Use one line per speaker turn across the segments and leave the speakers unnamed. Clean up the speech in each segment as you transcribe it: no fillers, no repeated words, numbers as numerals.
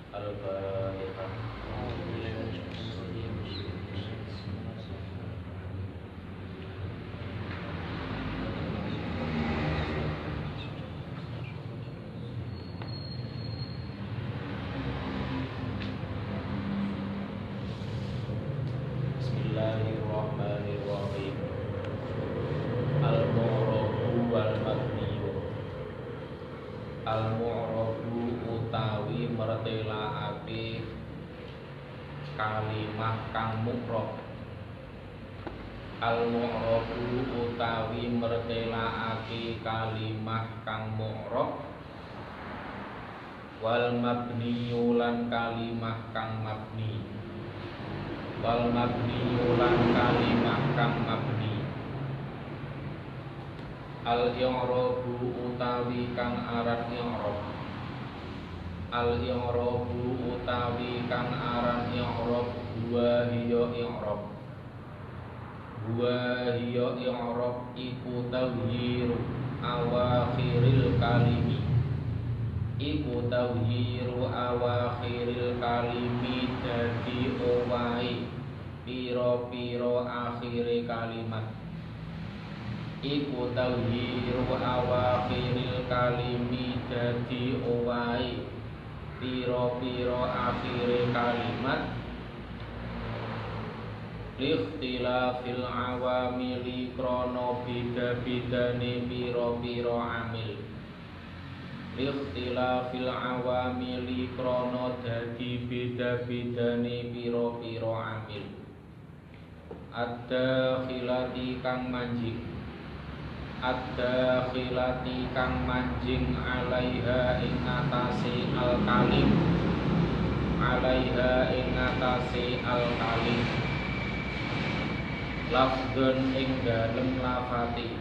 Al-Fatihah. Bismillahirrahmanirrahim. Al-mu'rabu wal mabniyu. Al-mu'rabu utawi mertelaake kalimah kang mu'rab. Al-mu'rabu utawi mertelaake kalimah kang mu'rab. Wal mabniyu lan kalimah kang mabni. Wal mabniyu lan kalimah kang mabni. Al-i'rabu utawi kang aran i'rab. Al-i'rabu utawi kang aran i'rab huwa hiya i'rab. Huwa hiya i'rab iku tawhiru awakhiril kalimi. Iku tawhiru awakhiril kalimi dadi owahe piro-piro akhire kalimat. Iku tawhiru awakhiril kalimi dadi owahe piro-piro akhire kalimat. Likhtilafil awamili krono bida-bidane piro-piro amil. Likhtilafil awamili krono dadi beda-bedane piro-piro amil. Ad-dakhilati kang manjing. Ad-dakhilati kang manjing alaiha ing atase al-kalim. Alaiha ing atase al-kalim. Lafdun ing dalem lafati.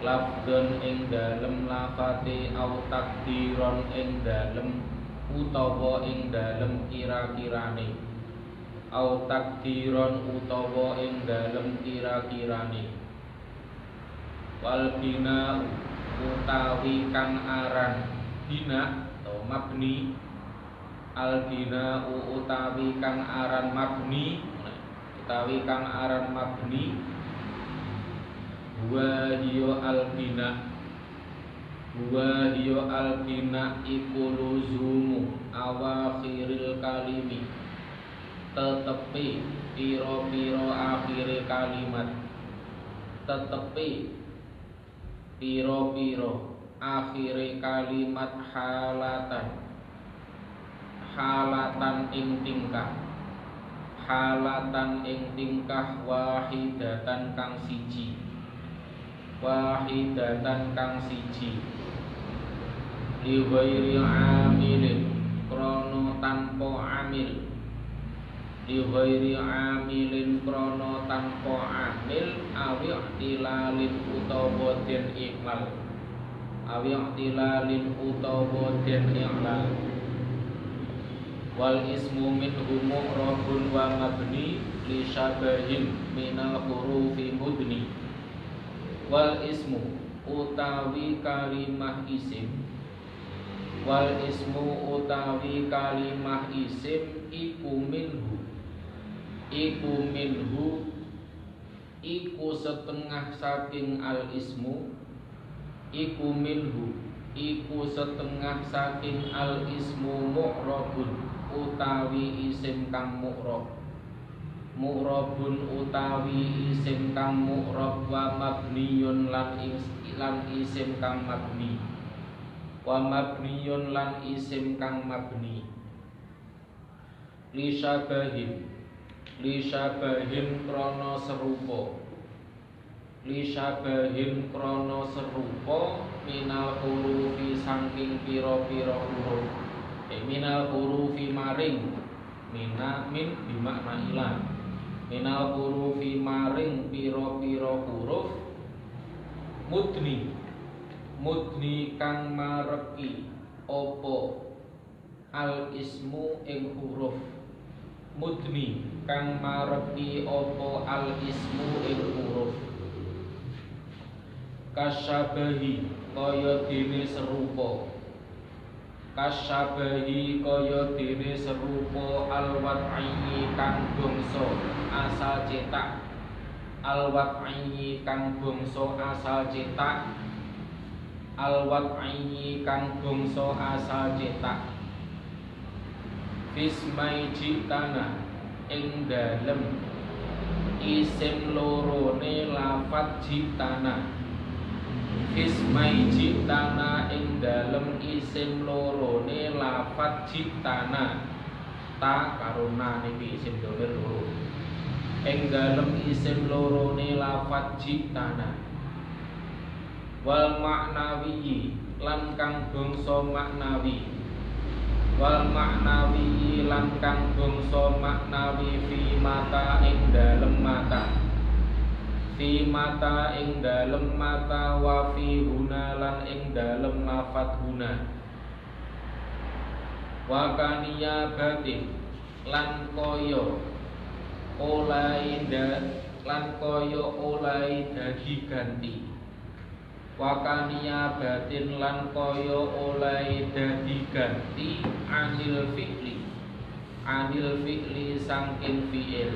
Lafdun ing dalem lafati au takdiron ing dalem utawa ing dalem kira-kirane. Au takdiron utawa ing dalem kira-kirane. Wal bina utawi kang aran bina atau mabni. Al bina utawi kang aran mabni. Utawi kang aran mabni. Wa hiya al-bina. Wa hiya al-bina iku luzumu awakhiril kalimi. Tetepi piro-piro akhire kalimat. Tetepi piro-piro akhire kalimat halatan. Halatan ing tingkah. Halatan ing tingkah wahidatan kang siji. Wahidatan kang siji. Li ghairi amilin krono tanpa amil. Li ghairi amilin krono tanpa amil. Awi i'tilalin utawa den iklal. Awi i'tilalin utawa den iklal. Wal ismu minhu mu'rabun wa mabni li syabahin minal hurufi mudni. Wal ismu utawi kalimah isim. Wal ismu utawi kalimah isim iku minhu. Iku minhu iku setengah saking al ismu. Iku minhu iku setengah saking al ismu mu'rabun utawi isim kang mu'rab. Mu'rabun utawi isim kang mu'rab wa mabniyun lan isim kang mabni. Wa mabniyun lan isim kang mabni. Li syabahin. Li syabahin krono serupa. Li syabahin krono serupa minal hurufi saking piro-piro huruf. Minal hurufi maring. Mina min bimakna ilan. Minal hurufi maring piro-piro huruf. Mudni. Mudni kang mareki opo al ismu ing huruf. Mudni kang mareki opo al ismu ing huruf. Kasyabahi kaya dene serupa. kasyabahi kaya dene serupa al-wad'i kang bangsa asal cetak al-wad'i kang bangsa asal cetak al-wad'i kang bangsa asal cetak fismai jitana ing dalem isim lorone lafat jitana fismai jitana ing dalem isim lorone lafat jitana ta karuna niki isim dhamir loro ing dalem isim lorone lafat jitana wal maknawi lan kang bangsa maknawi wal maknawi lan kang bangsa maknawi fi mata ing dalem mata fi mata ing dalem mata wa fi huna lan ing dalem lafat huna wa kaniya batin lan koyo olai dadi ganti wa kaniya batin lan koyo olai dadi ganti anil fi'li saking fi'il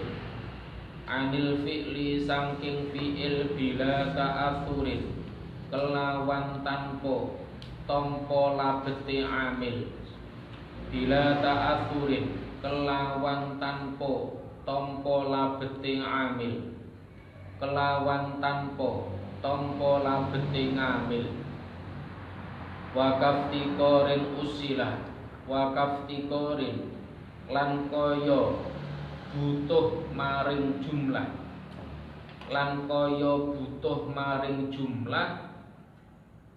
anil fi'li saking fi'il bila ta'athurin kelawan tanpa labete amil bila ta'athurin kelawan tanpa labete amil kelawan tanpa labete ngamil wakaf tikorin usilah wakaf tikorin lan koyo butuh maring jumlah lan koyo butuh maring jumlah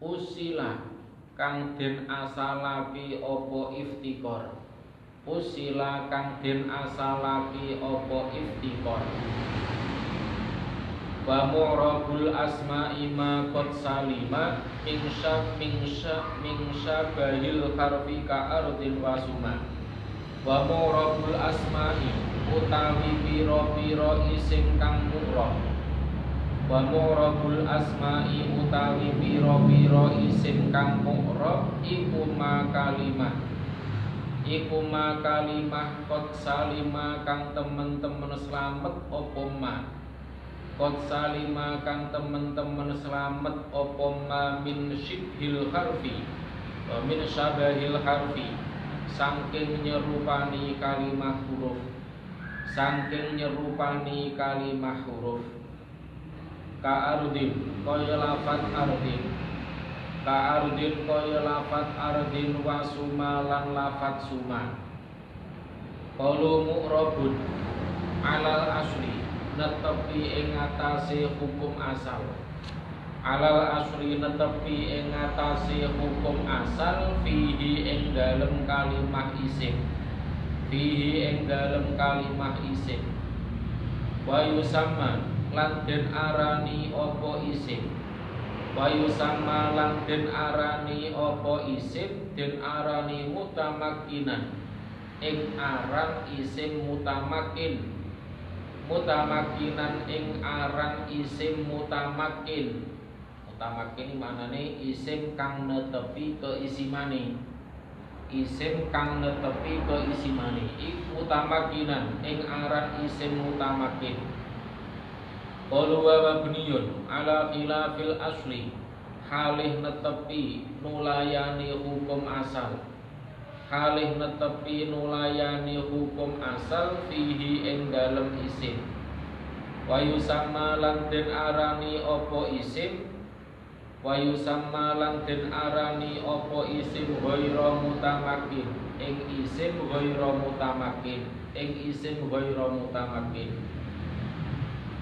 usila kang den asalake apa iftikor usila kang den asalake apa iftikor wa mu'rabul asma'i ma qad salima min syabahil harfi ka ardin wasuma wa mu'rabul asma'i utawi pira-pira isim kang mu'rab wa mu'rabul asma'i utawi pira-pira isim kang mu'rab iku ma kalimah qad salima kang temen-temen slamet apa ma qad salima kang temen-temen slamet apa ma min syibhil harfi wa min syabahil harfi saking nyerupani kalimah huruf saking nyerupani kalimah huruf ka ardin kaya lafat ardin ka ardin kaya lafat ardin wa suma lan lafat suma qalu mu'rabun alal asli netepi ing atase hukum asal alal asli netepi ing atase hukum asal fihi ing dalem kalimah isim fihi ing dalem kalimah isim wa yusamma lan den arani apa isim wa yusamma lan den arani apa isim den arani mutamakkinan ing aran isim mutamakkin mutamakkinan ing aran isim mutamakkin mutamakkin maknane isim kang netepi keisimane isim kang netepi keisimane iku mutamakkinan ing aran isim mutamakkin qalu wa mabniyun ala khilafil asli halih netepi nulayani hukum asal halih netepi nulayani hukum asal fihi ing dalem isim wa yusamma lan den arani apa isim wa yusamma lan den arani apa isim ghairu mutamakkin ing isim ghairu mutamakkin ing isim ghairu mutamakkin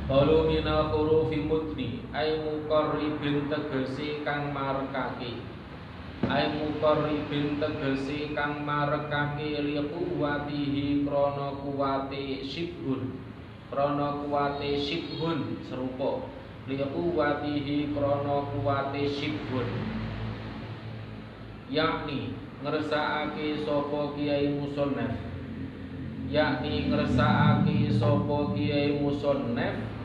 qalu minal hurufi mudni ay muqarribin tegese kang marekake ay muqarribin tegese kang marekake liquwatihi krana kuwate shibhun serupa liquwatihi krana kuwate shibhun yakni ngersakake sapa kiai musannaf yakni ngersakake sapa kiai musannaf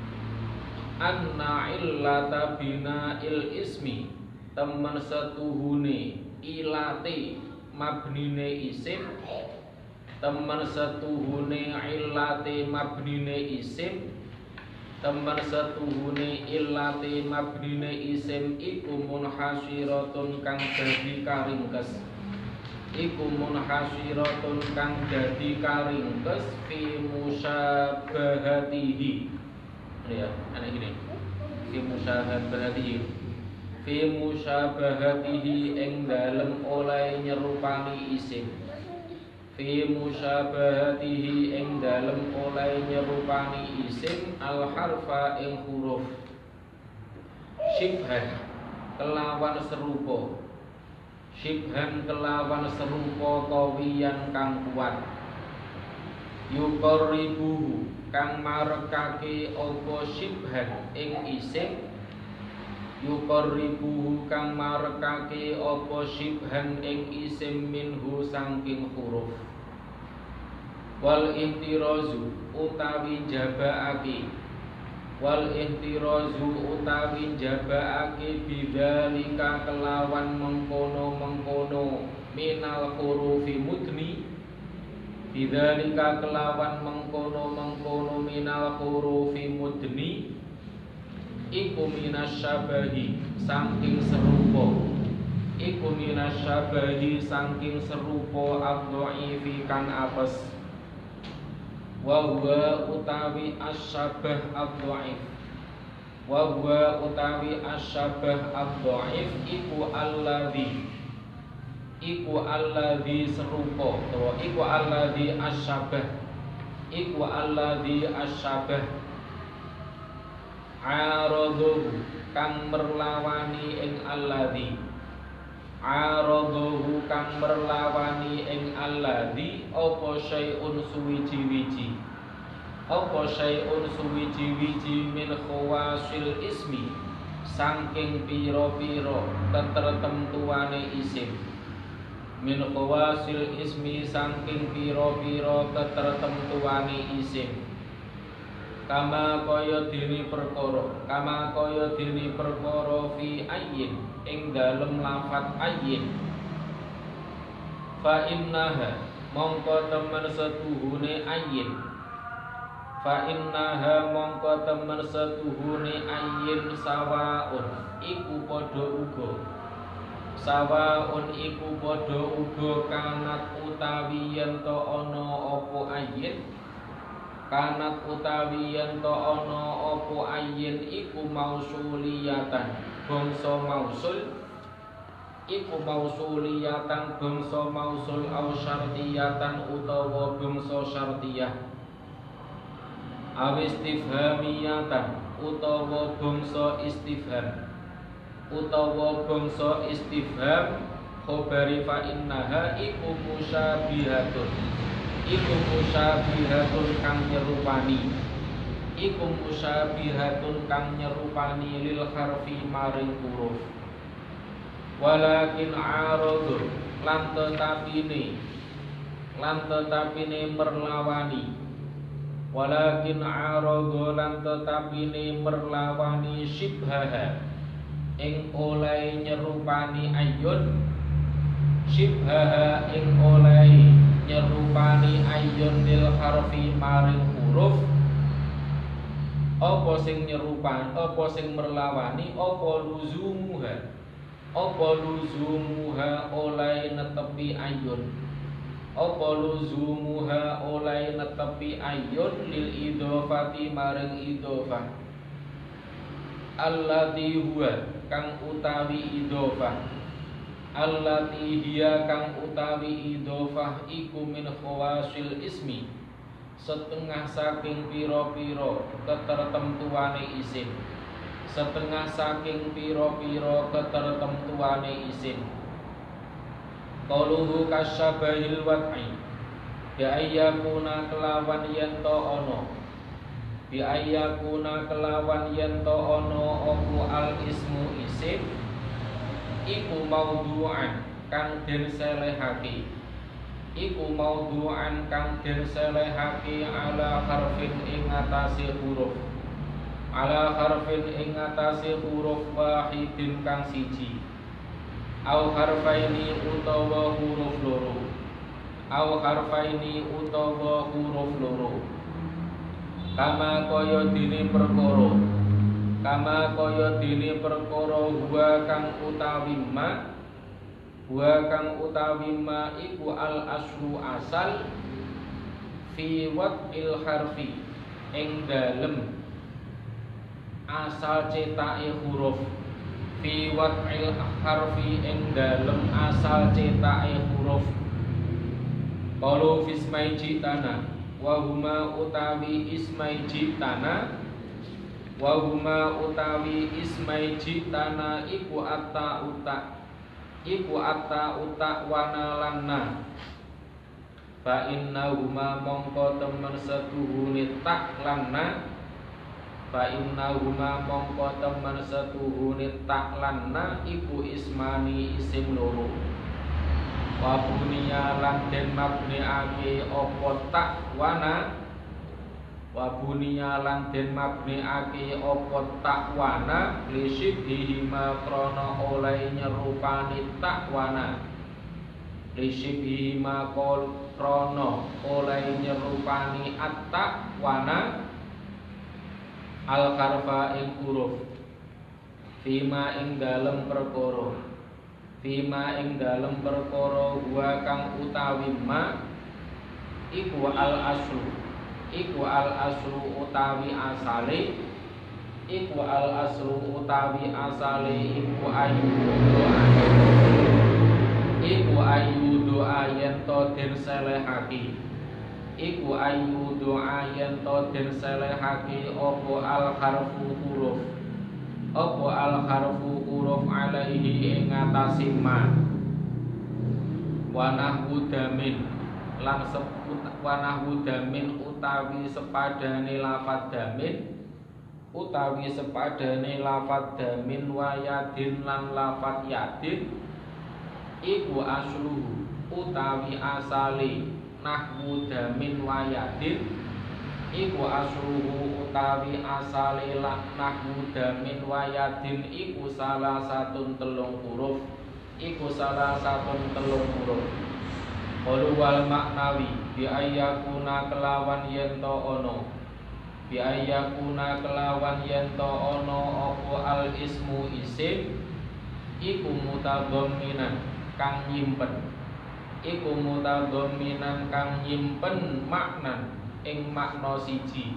anna illata bina'il ismi temen setuhune ilate mabnine isim, temen setuhune illate mabnine isim, temen setuhune illate mabnine isim iku munhasiratun kang dadi karingkes, iku munhasiratun kang dadi karingkes fi musyabahatihi. Ya, ana gini. Fi musyabahatihi. Fi musyabahatihi ing dalem oleh nyerupani isim. Fi musyabahatihi ing dalem oleh nyerupani isim al harfa ing huruf. Syibhan kelawan serupa, syibhan kelawan serupa kawiyan kang kuat. Yuqarribuhu kang marekake apa syibhan ing isim, yuqarribuhu kang marekake apa syibhan ing isim minhu saking huruf. Wal ihtirazu utawi jabaake, wal ihtirazu utawi jabaake bidzalika kelawan mengkono-mengkono minal hurufi mudni, bidzalika kelawan mengkono-mengkono minal hurufi mudni iku minasyabahi saking serupa, iku minasyabahi saking serupa ad-dhaifi kang apes. Wa huwa utawi asyabah ad-dhaif, wa huwa utawi asyabah ad-dhaif iku alladzi, iku alladzi serupa utawa iku alladzi asyabah, iku alladzi asyabah araduhu kang merlawani ing alladzi, araduhu kang merlawani ing alladzi apa syai'un suwiji-wiji, apa syai'un suwiji-wiji min khawasil ismi saking pira-pira ketertentuane isim, min khawasil ismi saking pira-pira ketertentuane isim. Kama kaya dene perkara, kama kaya dene perkara fi ayyin ing dalem lafat ayyin. Fa innaha mongko temen setuhune ayyin, fa innaha mongko temen setuhune ayyin sawaun iku padha uga, sawaun iku padha uga kanat utawi yen to ana apa ayyin, kanat utawi yen to ana apa ayyin iku mausuliyatan bangsa mausul, iku mausuliyatan bangsa mausul au syartiyatan utawa bangsa syartiyah, aw istifhamiyatan utawa bangsa istifham, utawa bangsa istifham. Khabari fa innaha iku musyabihatun, iku musyabihatun kang nyerupani, iku musyabihatun kang nyerupani lil harfi maring huruf. Walakin aradun lan tetapine merlawani, walakin aradun lan tetapine merlawani syibhaha ing oleh nyerupani ayyun, syibhaha ing oleh nyerupani ayyun lil harfi maring huruf. Apa sing nyerupan, apa sing merlawani, apa luzumuha, apa luzumuha oleh netepi ayyun, apa luzumuha oleh netepi ayyun lil idhofati maring idhofah. Allati huwa kang utawi idhofah, allati hiya kang utawi idhofah iku min khawasil ismi setengah saking pira-pira ketertentuane isim, setengah saking pira-pira ketertentuane isim. Qauluhu kasyabahil wad'i bi ayyakuna kelawan yen to ana, bi ayyakuna kelawan yen to ana apa al ismu isim iku maudhu'an kang den selehake, iku maudhu'an kang den selehake ala harfin ing atase huruf, ala harfin ing atase huruf wahidin kang siji, au harfaini utawa huruf loro, au harfaini utawa huruf loro, kama kaya dene perkara, kama kaya dene perkara huwa kang utawi ma, huwa kang utawi ma iku al aslu asal fi wad'il harfi ing dalem asal cetake huruf, fi wad'il harfi ing dalem asal cetake huruf. Qalu fismai jitana wa huma utawi ismai jitana, wa huma utawi ismai jitana iku atta uta, iku atta uta wana lanna. Fa inna huma mongko temen setuhune tak lanna, fa inna huma mongko temen setuhune tak lanna iku ismani isim loro. Wa bunia lan den mabniake apa tak wana, wa bunia lan den mabniake apa tak wana lisibhihima krana oleh nyerupani tak wana, lisibhihima krana oleh nyerupani at-tak wana al harfa ing huruf, fima ing dalem perkara, fima ing dalem perkara wa kang utawi ma iku al aslu, iku al aslu utawi asale, iku al aslu utawi asale iku ayu doa, iku ayu doa yen to den selehake, iku ayu doa yen to den selehake apa al harfu huruf, apa al harfu huruf alaihi ing atase ma, wanahu damin lan seput, wanahu damin utawi sepadane lafadz damin, utawi sepadane lafadz damin wayadin lan lafadz yadin iku asluhu utawi asale, nahwu damin wayadin iku asluhu utawi asale nahwu damin wayadin iku salah satun telung huruf, iku salah satun telung huruf. Qalu wal maknawi bi ayyakuna kelawan yen to ono, bi ayyakuna kelawan yen to ono apa al ismu isim iku mutadhamminan kang nyimpen, iku mutadhamminan kang nyimpen maknan ing makna siji,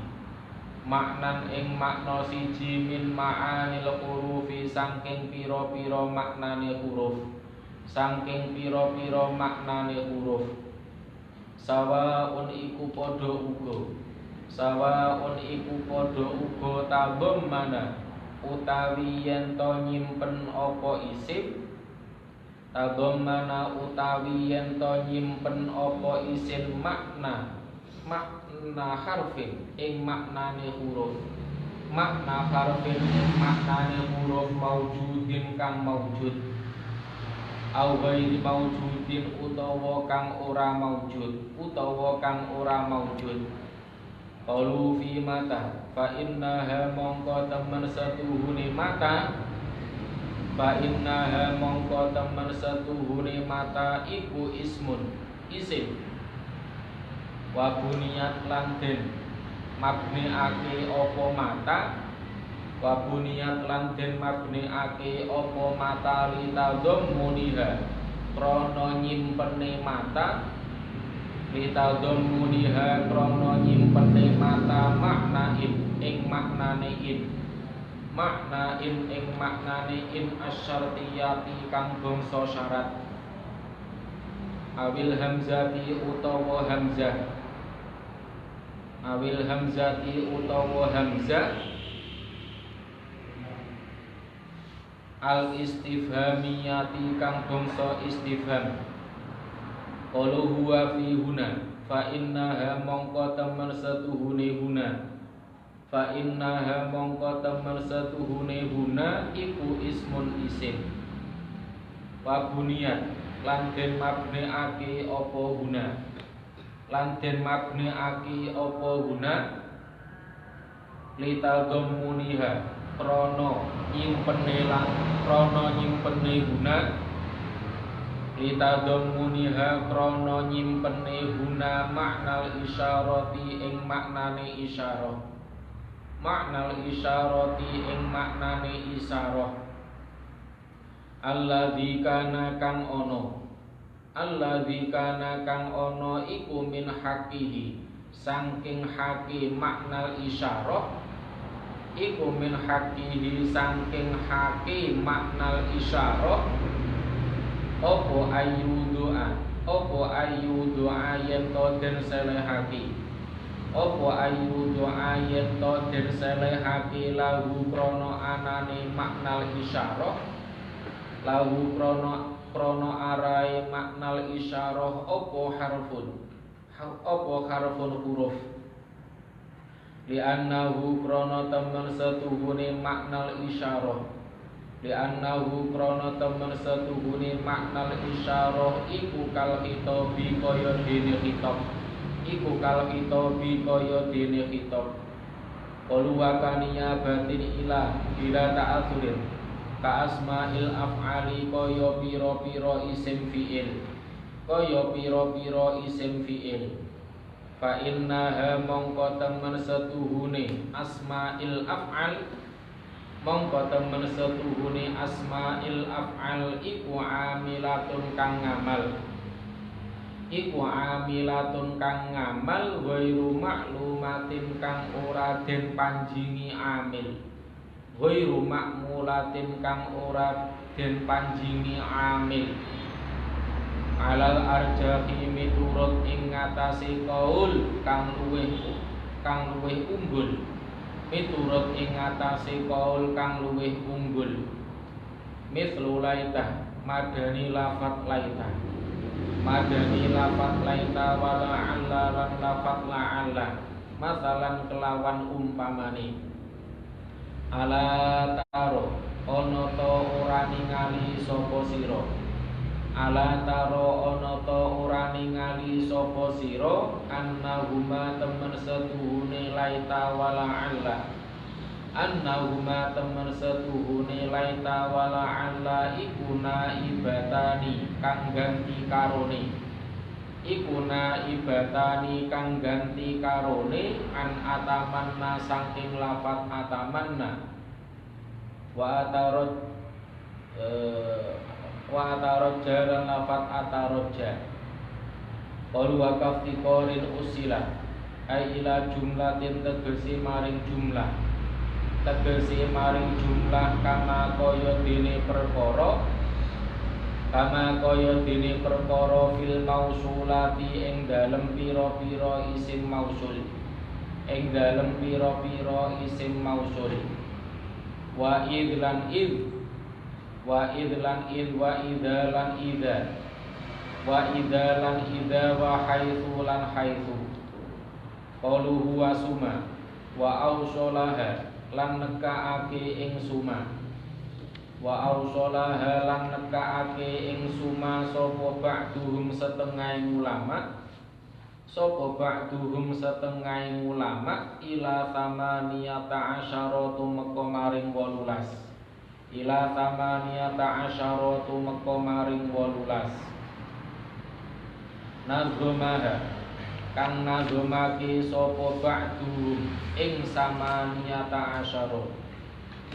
maknan ing makna siji min ma'anil hurufi saking pira-pira maknane huruf, saking pira-pira maknane huruf. Sawaun iku padha uga, sawaun iku padha uga tabem mana utawi yen to nyimpen apa isim, tabem mana utawi yen to nyimpen apa isim makna, makna harfin ing maknane huruf, makna harfin ing maknane huruf maujudin kang maujud, au ghairi maujudin utawa kang ora maujud, utawa kang ora maujud. Qalu fi mata fa innaha mongko temen setuhune mata, fa innaha mongko temen setuhune mata iku ismun isim, wa buniyat lan den mabniake apa mata, wa buniyat lan den mabniake apa mata litadhammuniha krana nyimpene mata, litadhammuniha krana nyimpene mata makna ing maknane in, makna ing maknane in asyartiyati kang bangsa syarat, awil hamzati utawa hamzah, awil hamzati utawa hamzah al istifhamiyati kang bangsa istifham. Qalu huwa fi huna fa innaha mongko temen setuhune huna, fa innaha mongko temen setuhune huna iku ismun isim, wa buniyat lan den mabniake apa huna, lan den mabniake apa huna litadhammuniha krana nyimpene lan krana nyimpene guna litadammuniha krana nyimpene guna maknal isyarati ing maknane isyarah, maknal isyarati ing maknane isyarah. Alladzi kana kang ono, alladzi kana kang ono iku min haqihi saking haqi maknal isyarah, iku min haqihi saking haqi maknal isyarah. Opo ayu doa yen to den selehake, opo ayu doa yen to den selehake lahu krana anane maknal isyarah, lahu krana arae maknal isyarah opo harfun huruf. Li'annahu krana temen setuhune maknal isyarah, li'annahu krana temen setuhune maknal isyarah iku kal khitabi kaya dene khitab, iku kal khitabi kaya dene khitab. Qalu wa kaniya batin ila bila ta'atsurin ka asma'il af'ali kaya pira-pira isim fi'il, kaya pira-pira isim fi'il. Fa innaha mongko temen setuhune asma'il af'al, mongko temen setuhune asma'il af'al iku amilatun kang ngamal, iku amilatun kang ngamal ghairu maklumatin kang ora den panjingi amil, ghairu makmulatin kang ora den panjingi amil. Alal arjahi miturut ing ngatasi kaul kang luweh unggul, miturut ing ngatasi kaul kang luweh unggul. Mithlu laita madani lafat laita, madani lafat laita wala alla lan lafat la'alla, masalan kelawan umpamane. Ala taro ono to ora ningali sapa sira, ala taro ono to ora ningali sapa sira annahuma temen setuhune laita wala alla, annahuma temen setuhune laita wala alla iku naibatani kang ganti karone, iku naibatani kang ganti karone an atamanna saking lafat atamanna. Wa atarojja dan lafat atarojja. Qalu wa kafti qorin usila ai ila jumlatin tegesi maring jumlah, tegesi maring jumlah kama kaya dene perkara, kama kaya dene perkara fil mausulati ing dalem pira-pira isim mausul, ing dalem pira-pira isim mausul. Wa idlan id, wa idlan id, wa idalan ida, wa idalan ida, wa haitsu lan haitsu. Qalu huwa suma wa ausolaha lan nekaake ing suma, wa ausolaha lan nekaake ing suma sapa ba'duhum setengah ulama, sapa ba'duhum setengah ulama ila tamaniyata asyaratu meka maring 18, ila tamaniyata asyaratu meka maring 18. Nazumaha kang nazumake sapa ba'duhum ing samaniyata asyara,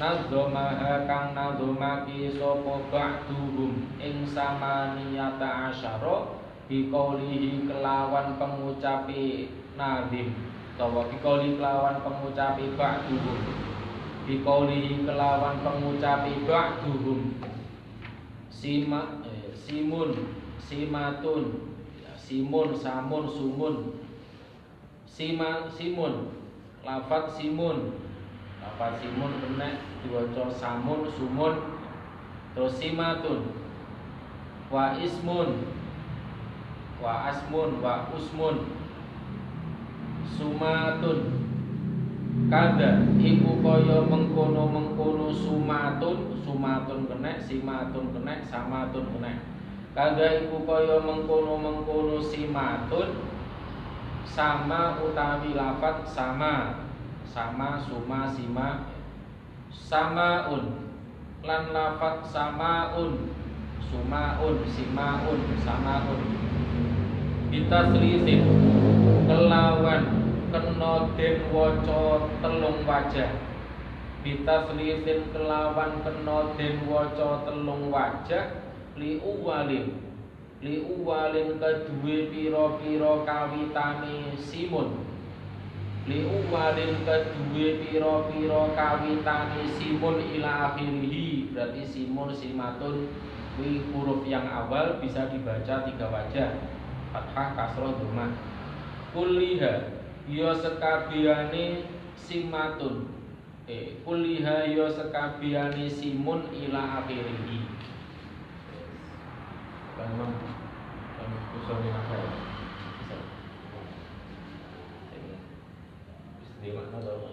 nazumaha kang nazumake sapa ba'duhum ing samaniyata asyara biqaulihi kelawan pengucapi nazim, utawa biqauli kelawan pengucapi ba'duhum, biqaulihi kelawan pengucapi ba'duhum. Simun simatun, simun samun sumun, simun lafat simun, lafat simun kena diwaca samun sumun, terus simatun, wa ismun, wa asmun, wa usmun, sumatun kada iku kaya mengkono-mengkono sumatun, sumatun kena, simatun kena, samatun kena. Kada iku kaya mengkono-mengkono simatun, sama utawi lafat sama, sama suma sima, samaun lan lafat samaun, sumaun, simaun, samaun. Bitaslisin kelawan kena den waca telung wajah. Bitaslisin kelawan kena den waca telung wajah liuwalin kedue pira-pira kawitane simun. Liuwalin kedue pira-pira kawitane simun ila akhirih. Berarti simun, simatun kuwi huruf yang awal bisa dibaca 3 wajah. Fathah, kasroh, dhammah. Kulliha ya sekabehane simatun. Kulliha ya sekabehane simun ila akhirih. Memang usulnya apa ya? Di mana tahu?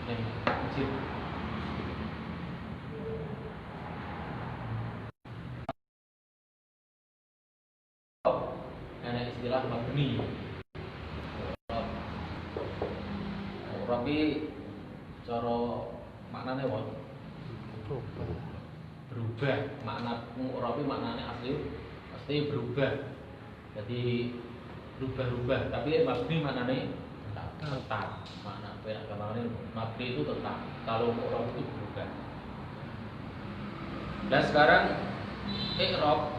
Masjid. Ada istilah mabni. Rabi cara maknane apa? Berubah. Makna Rabi maknane asli berubah. Jadi berubah-ubah, tapi mabni maknane tetap. Makna maknane mabni itu tetap. Kalau mu'rab itu berubah. Dan sekarang i'rab.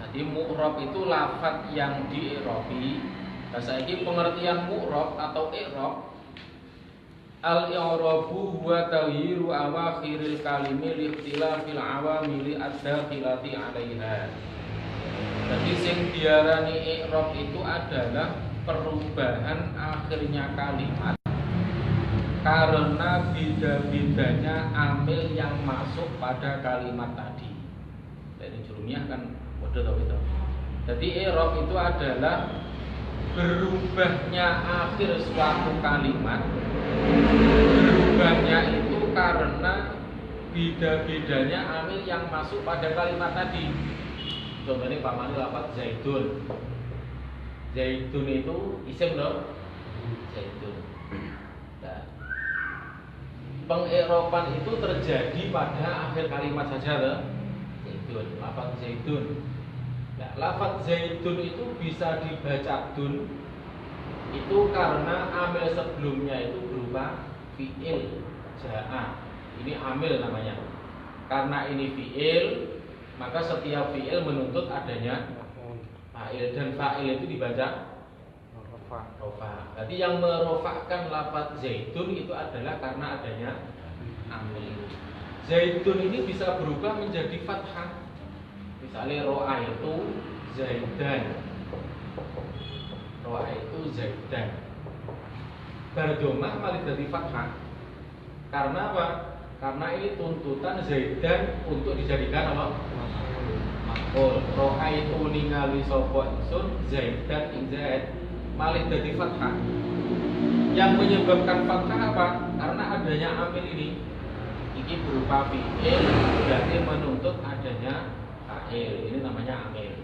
Jadi mu'rab itu lafaz yang di-i'rabi. Dan saiki pengertian mu'rab atau i'rab. Al-i'rabu huwa taghyiru awakhiril kalimi li ikhtilafil awamili ad-dakhilati 'alaiha. Jadi sing diarani i'rab itu adalah perubahan akhirnya kalimat karena beda-bedanya amil yang masuk pada kalimat tadi. Jadi jurumiyah kan bodoh tau itu. Jadi i'rab itu adalah berubahnya akhir suatu kalimat. Berubahnya itu karena beda-bedanya amil yang masuk pada kalimat tadi. Contohnya pamane lafaz zaidun. Zaidun itu isim loh. Zaidun. Nah, peng'iroban itu terjadi pada akhir kalimat saja loh. Zaidun, lafaz zaidun. Nah, lafaz zaidun itu bisa dibaca dun itu karena amil sebelumnya itu berupa fi'il ja'a. Ini amil namanya. Karena ini fi'il, maka setiap fi'il menuntut adanya fa'il, dan fa'il itu dibaca rofa. Jadi yang merofakkan lafaz zaidun itu adalah karena adanya amil. Zaidun ini bisa berubah menjadi fathah. Misalnya ro'a itu zaidan, ro'a itu zaidan. Berdomah malah jadi fathah. Karena apa? Karena ini tuntutan zaidan untuk dijadikan apa? Maf'ul. Ro'a itu ningali sapa ingsun zaidan ing zaid malah jadi fathah. Yang menyebabkan fathah apa? Karena adanya amil ini. Ini berupa fi'il, berarti menuntut adanya fa'il. Ini namanya amil.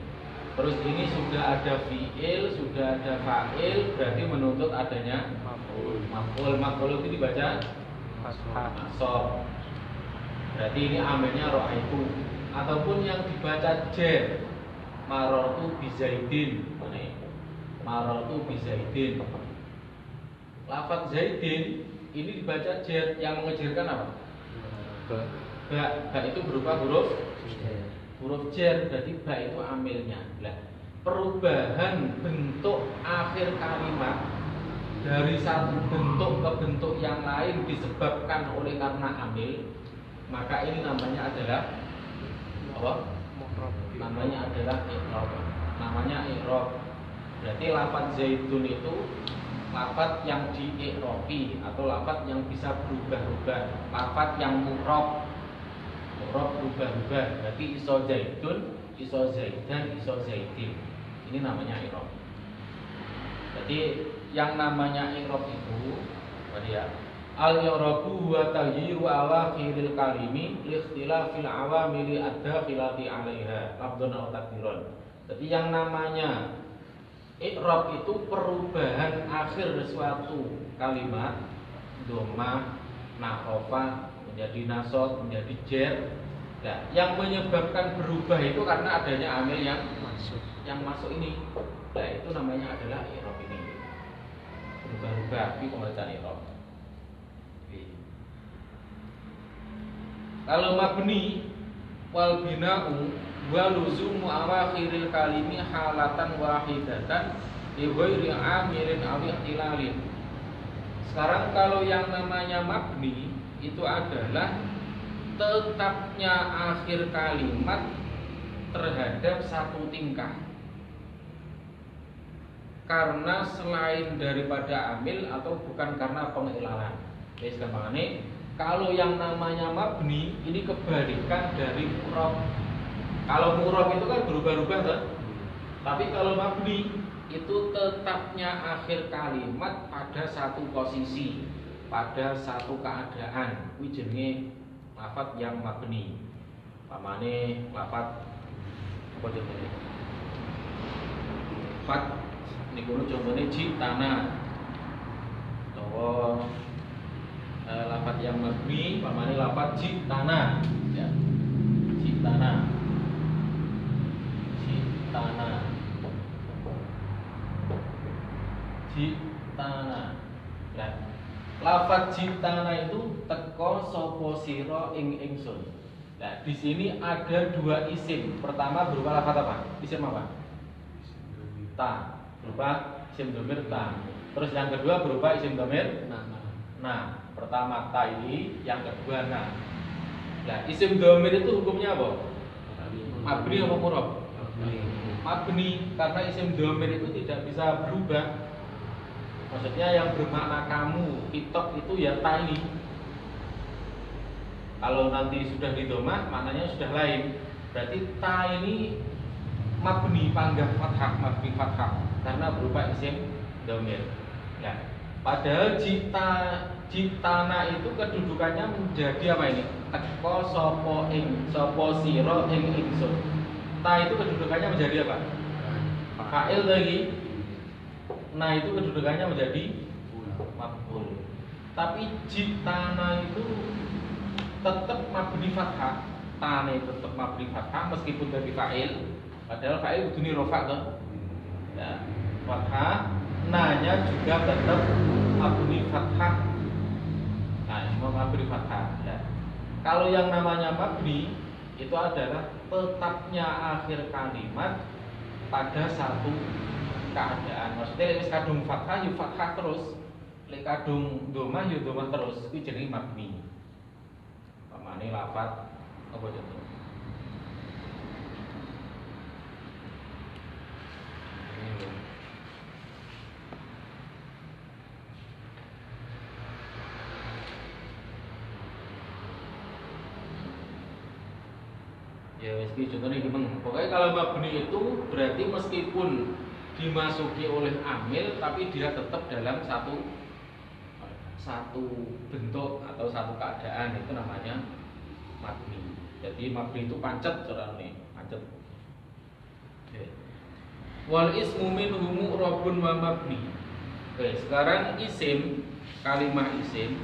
Terus ini sudah ada fi'il, sudah ada fa'il, berarti menuntut adanya maf'ul. Maf'ul itu dibaca masor. Berarti ini amilnya ro'aitu. Ataupun yang dibaca jer, marortu bizaidin. Marortu bizaidin. Lafaz zaidin ini dibaca jer, yang mengejerkan apa? Ba itu berupa huruf jer, berarti ba itu amilnya. Nah, perubahan bentuk akhir kalimat dari satu bentuk ke bentuk yang lain disebabkan oleh karena amil, maka ini namanya adalah apa? Namanya adalah i'rab. Namanya i'rab. Berarti lafaz zaitun itu lafaz yang di-i'rabi atau lafaz yang bisa berubah-ubah, lafaz yang mu'rab. Mu'rab berubah-ubah. Berarti iso zaitun, iso zaidan, iso zaidin. Ini namanya i'rab. Jadi yang namanya i'rab itu apa dia? Al-i'rabu huwa taghyiru awakhiril kalimi li ikhtilafil awamili ad-dakhilati 'alaiha. Lafdhun aw takdiron. Jadi yang namanya i'rab itu perubahan akhir suatu kalimat, dhammah, na'rafah, menjadi nasab, menjadi jer. Nah, yang menyebabkan berubah itu karena adanya amil yang masuk ini. Nah, itu namanya adalah i'rab ini. Berubah-ubah di pembacaan i'rab. Kalau mabni wal bina'u wa luzumu awakhiril kalimi halatan wahidatan li ghairi amilin aw ihtilalin. Sekarang kalau yang namanya mabni itu adalah tetapnya akhir kalimat terhadap satu tingkah. Karena selain daripada amil atau bukan karena pengilalan. Jadi gampangane kalau yang namanya mabni ini kebalikan dari mu'rab. Kalau mu'rab itu kan berubah-ubah kan? Tapi kalau mabni itu tetapnya akhir kalimat pada satu posisi, pada satu keadaan. Kuwi jenenge lafaz yang mabni. Pamane lafaz apa jenenge? Fat niku contohnya jitana. Utawa lafaz yang mabni pamane lafaz jitana ya. Jitana. Jitana. Jitana. Nah, lafaz jitana itu teko sapa sira ing ingsun. Nah, di sini ada dua isim. Pertama berupa lafaz apa? Isim apa? Ta. Berupa isim dhamir ta. Terus yang kedua berupa isim dhamir nah. Pertama ta ini, yang kedua na. Nah, isim dhamir itu hukumnya apa? Mabni atau mu'rab? Mabni, karena isim dhamir itu tidak bisa berubah. Maksudnya yang bermakna kamu, kitab itu ya ta ini. Kalau nanti sudah didomah, maknanya sudah lain. Berarti ta ini mabni panggah fathah, mabni fathah, karena berupa isim dhamir. Ya. Padahal jitana itu kedudukannya menjadi apa ini? Teko sapa sira ing ingsun. Ta itu kedudukannya menjadi apa? Fa'il lagi. Nah, itu kedudukannya menjadi maf'ul. Tapi jitana itu tetap mabni fathah. Tane tetap mabni fathah meskipun dari fa'il. Padahal fa'il kudune rafa' to. Ya, fathah. Nanya juga tetap mabni fathah. Nah, semua mabni fathah ya. Kalau yang namanya mabni itu adalah tetapnya akhir kalimat pada satu keadaan. Maksudnya wis kadung fathah yo fathah terus, lek kadung dhamah yo dhamah terus. Kuwi jenenge mabni. Pamane lafaz apa contoh? Ya wis contohnya gimana? Pokoknya kalau mabni itu berarti meskipun dimasuki oleh amil tapi dia tetap dalam satu bentuk atau satu keadaan, itu namanya mabni. Jadi mabni itu pancet carane, pancet. Wal ismu minhu mu'rabun wa mabni. Oke, sekarang isim, kalimat isim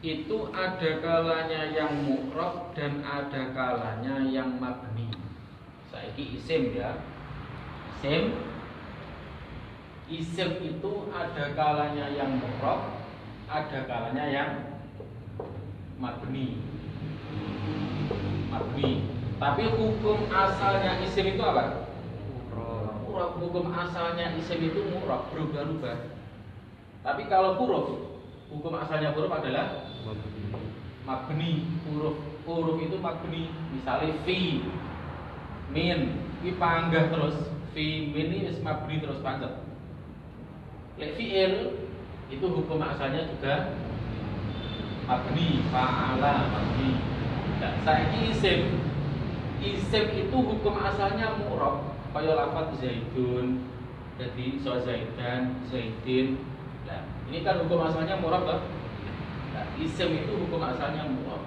itu ada kalanya yang mu'rab dan ada kalanya yang mabni. Saiki isim ya. Isim itu ada kalanya yang mu'rab, ada kalanya yang mabni. Tapi hukum asalnya isim itu apa? Mu'rab. Hukum asalnya isim itu mu'rab, berubah-ubah. Tapi kalau huruf, hukum asalnya huruf adalah mabni. Huruf itu mabni. Misalnya fi, min, ini panggah terus. Fi, min ini mabni terus pancet. Lek fi'il itu hukum asalnya juga mabni, fa'ala, mabni. Nah, saiki isim itu hukum asalnya mu'rab. Kaya lafaz zaidun, jadi zaidan, zaidin. Nah, ini kan hukum asalnya mu'rab kan? Nah, isim itu hukum asalnya mu'rab.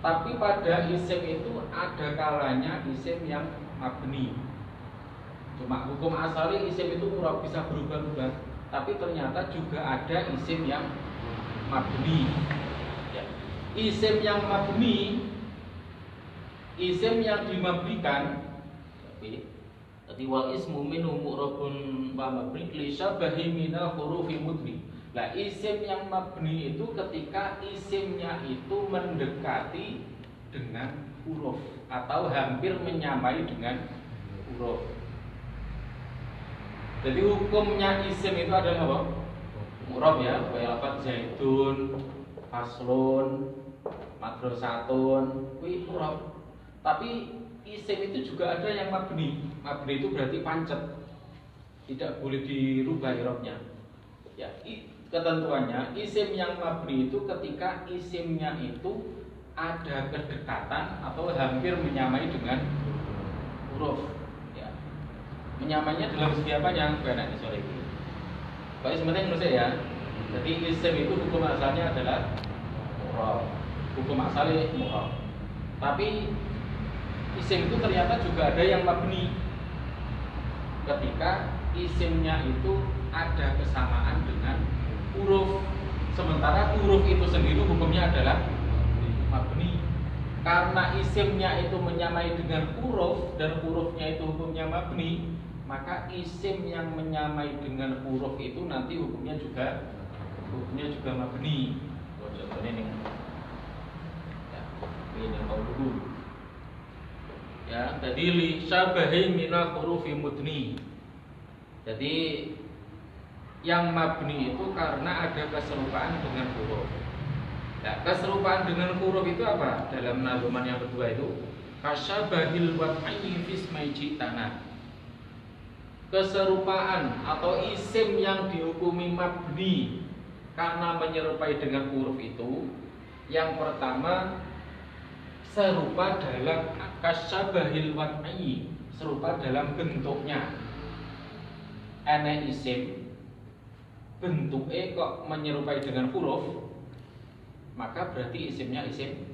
Tapi pada isim itu ada kalanya isim yang mabni. Cuma hukum asalnya isim itu mu'rab, bisa berubah-ubah. Tapi ternyata juga ada isim yang mabni. Ya. Isim yang mabni, isim yang dimabnikan, tapi wal ismu minhu mu'rabun wa mabni li syabahi minal hurufi mudni. Nah, isim yang mabni itu ketika isimnya itu mendekati dengan huruf atau hampir menyamai dengan huruf. Jadi hukumnya isim itu adalah apa? Mu'rab ya, kayak lafaz zaidun, faslun, madrasatun, kuwi mu'rab. Tapi isim itu juga ada yang mabni. Mabni itu berarti pancet, tidak boleh dirubah i'rabnya. Ya, ketentuannya isim yang mabni itu ketika isimnya itu ada kedekatan atau hampir menyamai dengan huruf. Menyamainya dalam segi apanya? Kayak di sore ini. Baik, sebenarnya menurut saya. Jadi isim itu hukum asalnya adalah mu'rab. Hukum asalnya mu'rab. Tapi isim itu ternyata juga ada yang mabni. Ketika isimnya itu ada kesamaan dengan huruf. Sementara huruf itu sendiri hukumnya adalah mabni. Karena isimnya itu menyamai dengan huruf dan hurufnya itu hukumnya mabni, maka isim yang menyamai dengan huruf itu nanti hukumnya juga mabni. Contohnya ini, ya, ini qauluhu. Ya, jadi li syabahi minal hurufi mudni. Jadi yang mabni itu karena ada keserupaan dengan huruf. Nah, keserupaan dengan huruf itu apa? Dalam nazuman yang kedua itu kasyabahil wad'i fismai jitana. Keserupaan atau isim yang dihukumi mabni karena menyerupai dengan huruf itu, yang pertama serupa dalam kasyabahil wad'i, serupa dalam bentuknya. Ana isim bentuknya kok menyerupai dengan huruf, maka berarti isimnya isim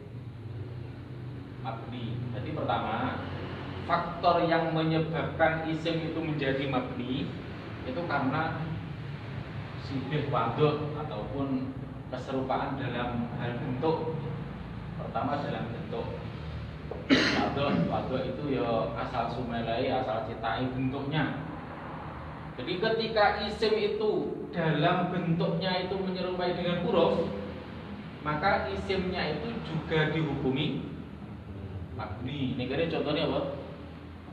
mabni. Jadi pertama, faktor yang menyebabkan isim itu menjadi mabni itu karena sibih waduk ataupun keserupaan dalam hal bentuk. Pertama dalam bentuk. Waduk itu ya asal sumelai, asal citai bentuknya. Jadi ketika isim itu dalam bentuknya itu menyerupai dengan huruf, maka isimnya itu juga dihukumi mabni. Ini contohnya apa?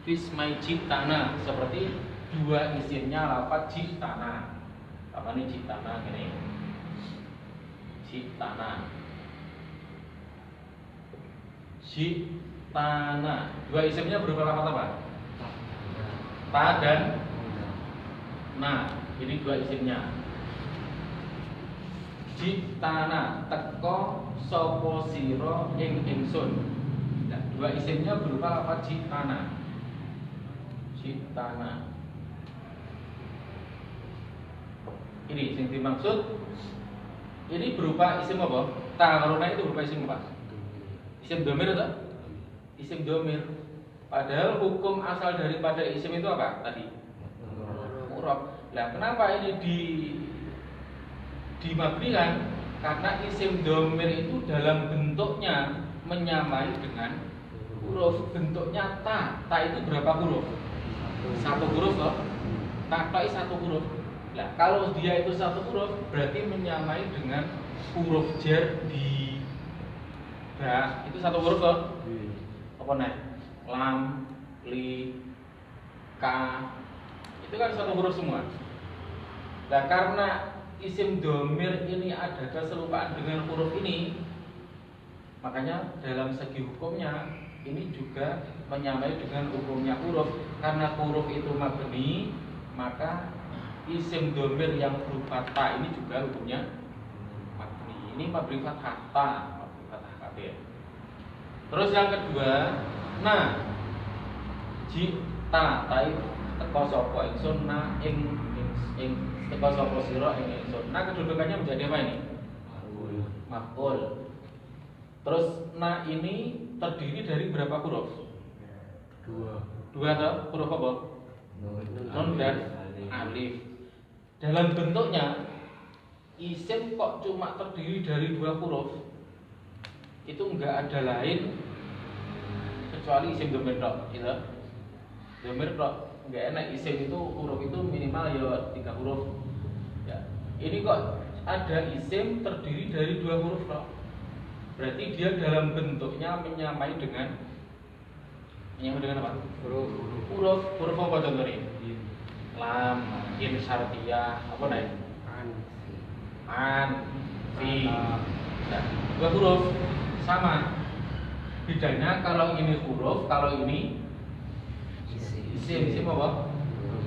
Fismai jitana, seperti dua isimnya lafaz jitana. Apa nih jitana ini? Jitana. Jitana. Dua isimnya berupa lafaz apa? Ta dan na. Ini dua isimnya. Jitana teko sapa sira ing ingsun. Nah, dua isimnya berupa lafaz jitana. Jitana. Ini yang dimaksud. Ini berupa isim apa? Ta'aruna itu berupa isim apa? Isim domir atau? Isim domir. Padahal hukum asal daripada isim itu apa tadi? Mu'rab. Nah, kenapa ini dimabnikan? Karena isim domir itu dalam bentuknya menyamai dengan huruf. Bentuknya ta. Ta itu berapa huruf? Satu huruf loh. Ta satu huruf. Nah, kalau dia itu satu huruf berarti menyamai dengan huruf jar di ba. Itu satu huruf loh. Apa nih? Lam, li, ka. Itu kan satu huruf semua. Nah, karena isim domir ini ada keserupaan dengan huruf ini, makanya dalam segi hukumnya ini juga menyamai dengan hukumnya huruf. Karena huruf itu mabni, maka isim domir yang berupa ta ini juga hukumnya mabni. Ini mabni fathah ta, mabni fathah kabeh. Terus yang kedua, nah jita tai teko sapa ingsun na ing teko sapa sira ing ingsun. Nah, kedudukannya menjadi apa ini? Maf'ul. Terus na ini terdiri dari berapa huruf? Dua atau huruf apa? Nun dan alif. Dalam bentuknya isim kok cuma terdiri dari dua huruf? itu enggak ada lain kecuali isim dhamir tok, gitu. Dhamir tok, enggak enak isim itu huruf itu minimal ya 3 huruf. Ya. Ini kok ada isim terdiri dari 2 huruf tok. Berarti dia dalam bentuknya menyamai dengan apa? Huruf apa contohnya? Lam, in syartiyah, apa nih? An, fi. Nah, 2 huruf sama. Bedanya kalau ini huruf, kalau ini isim apa?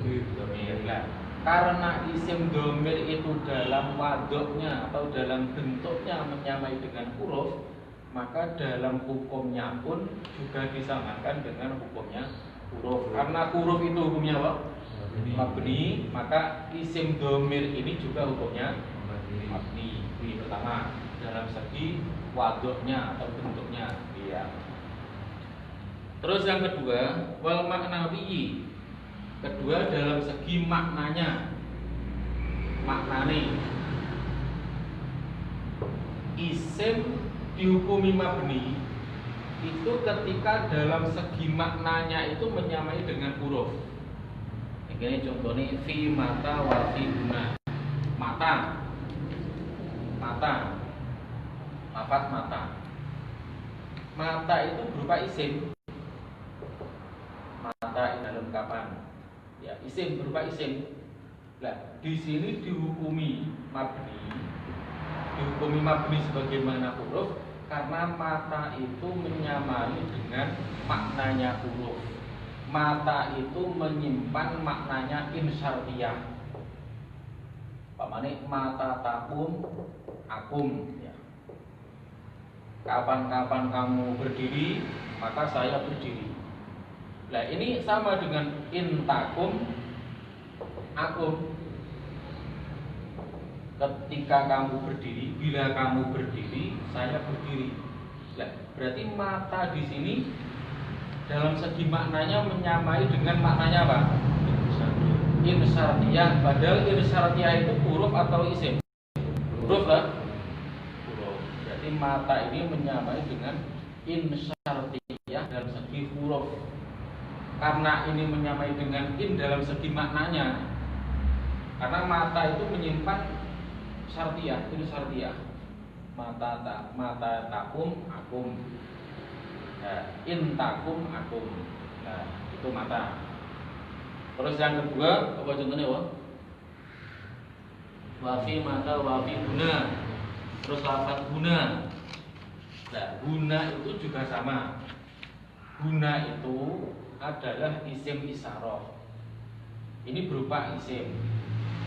Domir. Nah, karena isim domir itu dalam wadoknya atau dalam bentuknya menyamai dengan huruf, maka dalam hukumnya pun juga disamakan dengan hukumnya huruf. Karena huruf itu hukumnya apa? Mabni, maka isim domir ini juga hukumnya mabni. Ini pertama dalam segi wadoknya atau bentuknya. Ya. Terus yang kedua, wal maknawi. Kedua dalam segi maknanya. Maknane isim dihukumi mabni itu ketika dalam segi maknanya itu menyamai dengan huruf. Ini contohnya fi mata wa fi guna. Mata, lafaz mata. Mata itu berupa isim. Mata dalam kapan? Ya, isim berupa isim. Nah, di sini dihukumi mabni sebagaimana huruf karena mata itu menyamai dengan maknanya huruf. Mata itu menyimpan maknanya insyartiyah. Pamane mata takum akum ya. Kapan-kapan kamu berdiri, maka saya berdiri. Nah, ini sama dengan intakum akum. Ketika kamu berdiri, bila kamu berdiri, saya berdiri. Nah, berarti mata di sini dalam segi maknanya menyamai dengan maknanya apa? Insyartiyah. Padahal insyartiyah itu huruf atau isim? Huruf lah. Huruf. Berarti mata ini menyamai dengan insyartiyah dalam segi huruf. Karena ini menyamai dengan in dalam segi maknanya. Karena mata itu menyimpan syartiyah, itu syartiyah. Mata takum akum. Nah, in takum akum. Nah, itu mata. Terus yang kedua, apa contohnya, Wah? Wafi mata wafi guna. Terus lafaz guna. Nah, guna itu juga sama. Guna itu adalah isim isyarah. Ini berupa isim.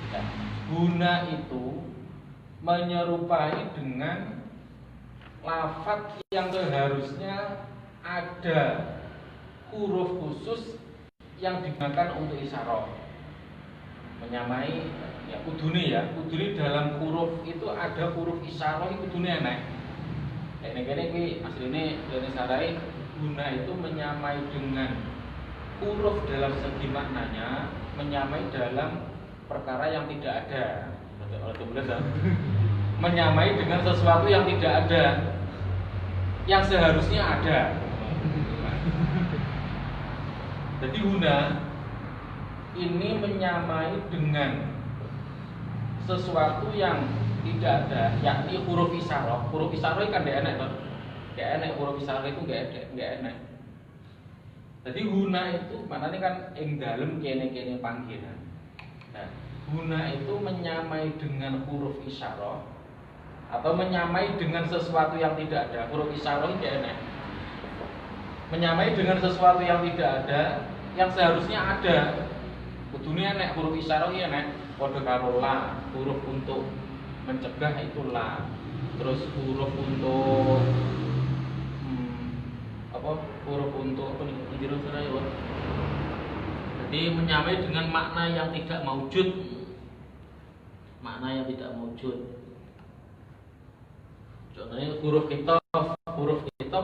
Nah, guna itu menyerupai dengan lafaz yang seharusnya ada huruf khusus yang digunakan untuk isyarah. Menyamai ya kudune dalam huruf itu ada huruf isyarah itu kudune enak. Nek kene iki asline dene sarai guna itu menyamai dengan huruf dalam segi maknanya, menyamai dalam perkara yang tidak ada. Menyamai dengan sesuatu yang tidak ada, yang seharusnya ada. Jadi guna ini menyamai dengan sesuatu yang tidak ada, yakni huruf isyarah. Huruf isyarah kan gak enak kan? Gak enak huruf isyarah itu gak enak. Jadi guna itu maknanya kan ing dalem kene-kene panggilan. Nah, guna itu menyamai dengan huruf isyarah atau menyamai dengan sesuatu yang tidak ada. Huruf isyarah itu enak. Menyamai dengan sesuatu yang tidak ada, yang seharusnya ada. Kudune enak huruf isyarah iki enak. Padha karo la, huruf untuk mencegah itu la. Terus huruf untuk huruf untuk apa nih? Jadi menyamai dengan makna yang tidak maujud. Makna yang tidak maujud. Contohnya huruf kitab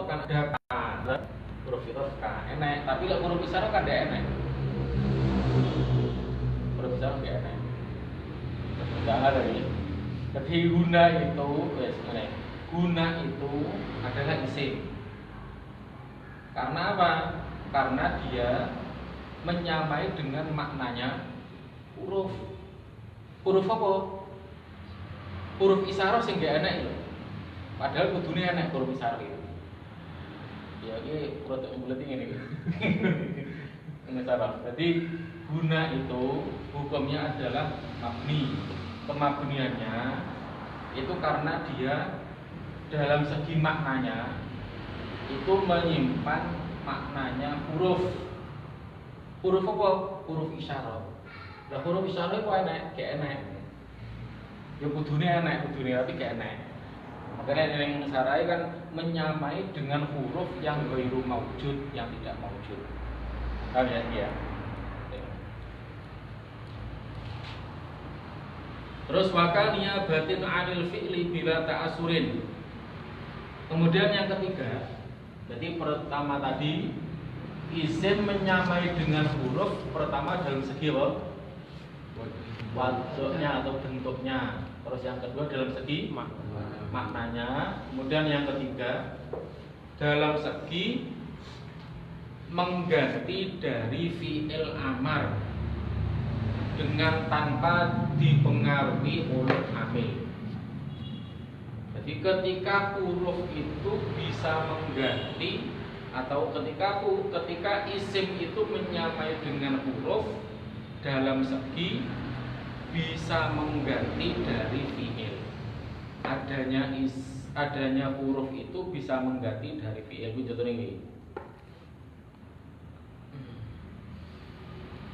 kan ada k. Huruf kitab k enak, tapi kalau huruf isyarah kan tidak enak. Huruf isyarah tidak enak. Enggak ada ini. Jadi guna itu enak. guna itu adalah isim. Karena apa? Karena dia menyamai dengan maknanya huruf. Huruf apa? Huruf isyarah sing gak enak lho. Padahal kudune enak huruf isyarah itu. Ya iki produk bulet ini. Isyarah. Jadi guna itu hukumnya adalah mabni. Kemabniannya itu karena dia dalam segi maknanya itu menyimpan maknanya huruf. Huruf apa? Huruf isyarah. Lah huruf isyarah itu enak, kayak enak. Ya kudune enak, kudune tapi kayak enak. Makanya yang sarai kan menyamai dengan huruf yang ghairu maujud, yang tidak maujud. Paham ya? Terus wakal niyabatin 'anil fi'li bila ta'asurin. Kemudian yang ketiga, jadi pertama tadi isim menyamai dengan huruf pertama dalam segi apa? Wajahnya atau bentuknya. Terus yang kedua dalam segi maknanya. Kemudian yang ketiga dalam segi mengganti dari fi'il amar dengan tanpa dipengaruhi oleh amil. Jadi ketika huruf itu bisa mengganti atau ketika isim itu menyamai dengan huruf dalam segi bisa mengganti dari fi'il. Adanya huruf itu bisa mengganti dari fi'il. Contohnya ini.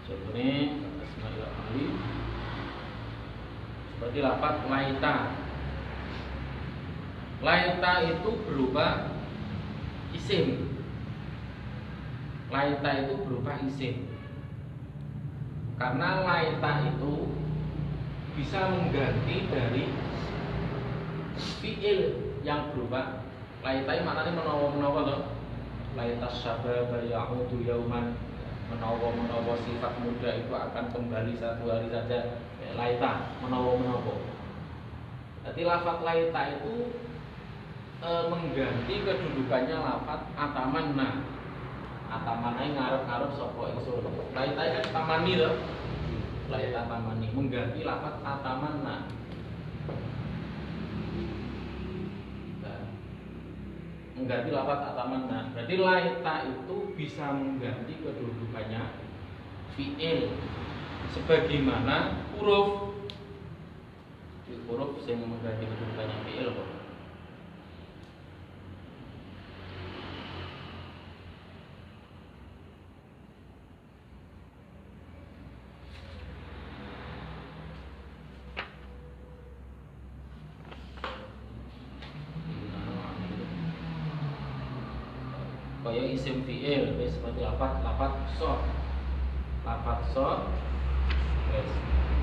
Contohnya seperti lafaz laita. Laita itu berupa isim. Laita itu berupa isim. Karena laita itu bisa mengganti dari fi'il yang berupa laita. Maknanya menawa toh. Laita syababa ya'udu yauman. Menawa sifat muda itu akan kembali satu hari saja. Laita, menawa. Jadi lafaz laita itu mengganti kedudukannya lafaz atamanna. Atamanna ngarep-ngarep sapa ingsun. Laita kan tamani lho. Laita tamani mengganti lafaz atamanna. Mengganti lafaz atamanna. Berarti laita itu bisa mengganti kedudukannya fi'il sebagaimana huruf yang mengganti kedudukannya fi'il kok. Kaya isim fi'il seperti lafaz so. Yes.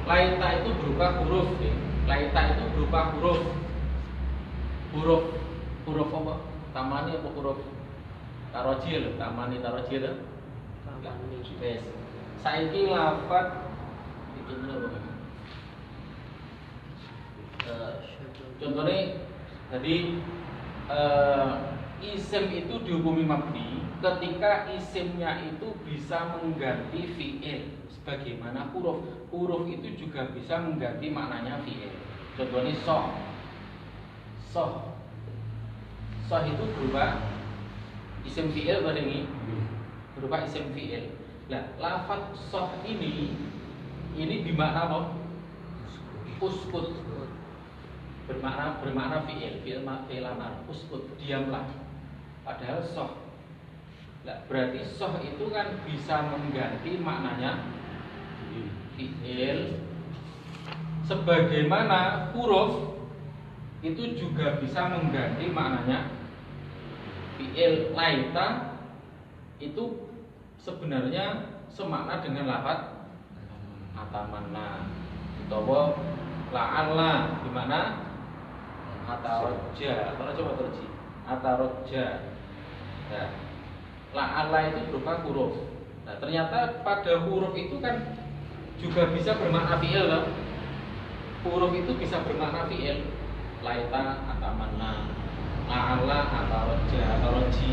Laita itu berupa huruf ya. Laita itu berupa huruf apa? Tamani apa huruf tarojil? Tamani tarojil. Yes. Saiki lafaz itu apa? Contohnya jadi isim itu dihukumi mabni ketika isimnya itu bisa mengganti fi'il sebagaimana huruf itu juga bisa mengganti maknanya fi'il. Contohnya soh itu berupa isim fi'il pada ini berupa isim fi'il. Nah, lafaz soh ini bermakna apa? Uskut bermakna fi'il amar. Uskut, diamlah. Padahal soh. Nah, berarti soh itu kan bisa mengganti maknanya fi'il sebagaimana huruf itu juga bisa mengganti maknanya fi'il. Laita itu sebenarnya semakna dengan lafaz atamanna utawa la'alla di mana atarojja. Kalau coba terji atarojja. Nah, la'alla itu berupa huruf. Nah, ternyata pada huruf itu kan juga bisa bermakna fi'il loh. Huruf itu bisa bermakna fi'il. Laita atamanna. la'alla atau roja atau roji.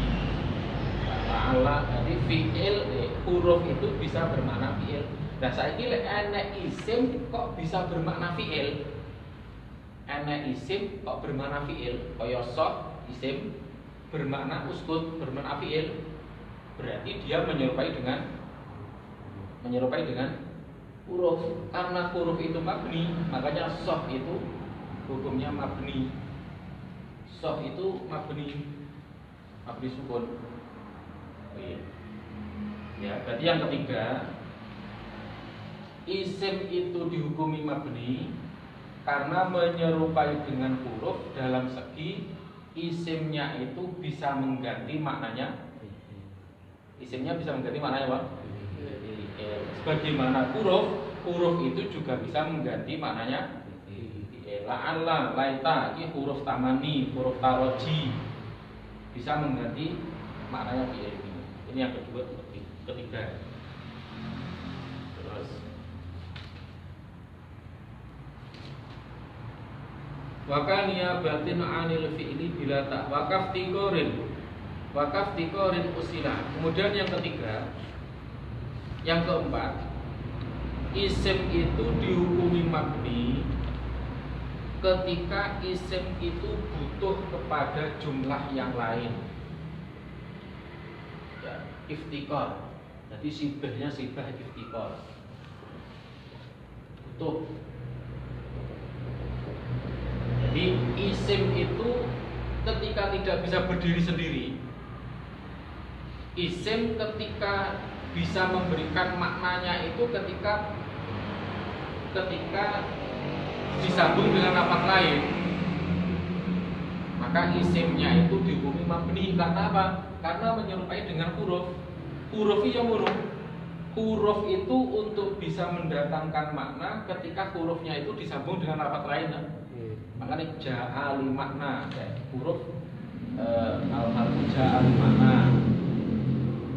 La'alla jadi fi'il huruf itu bisa bermakna fi'il. Nah saiki lek enek isim kok bisa bermakna fi'il. Enek isim kok bermakna fi'il, kaya soh isim bermakna uskut, bermakna fi'il. Berarti dia menyerupai dengan huruf. Karena huruf itu mabni, makanya soh itu hukumnya mabni. Soh itu mabni sukun. Oh iya. Ya, berarti yang ketiga, isim itu dihukumi mabni karena menyerupai dengan huruf dalam segi isimnya itu bisa mengganti maknanya. Isimnya bisa mengganti maknanya apa? Sebagaimana huruf itu juga bisa mengganti maknanya. La'alla, laita, ini huruf tamani, huruf taroji bisa mengganti maknanya fi'il ini. Ini yang kedua, ketiga. Terus wakania batin anil fi'li bila tak wakaf tikorin usila. Kemudian yang ketiga, yang keempat, isim itu dihukumi mabni ketika isim itu butuh kepada jumlah yang lain. Ya, iftikor. Jadi sibahnya sibah iftikor. Butuh. Jadi isim itu ketika tidak bisa berdiri sendiri, isim ketika bisa memberikan maknanya itu ketika disambung dengan lafaz lain, maka isimnya itu dihukumi mabni. Karena apa? Karena menyerupai dengan huruf. Huruf itu untuk bisa mendatangkan makna ketika hurufnya itu disambung dengan lafaz lain. Makanya ja'ali makna, huruf al-harfu ja'ali makna.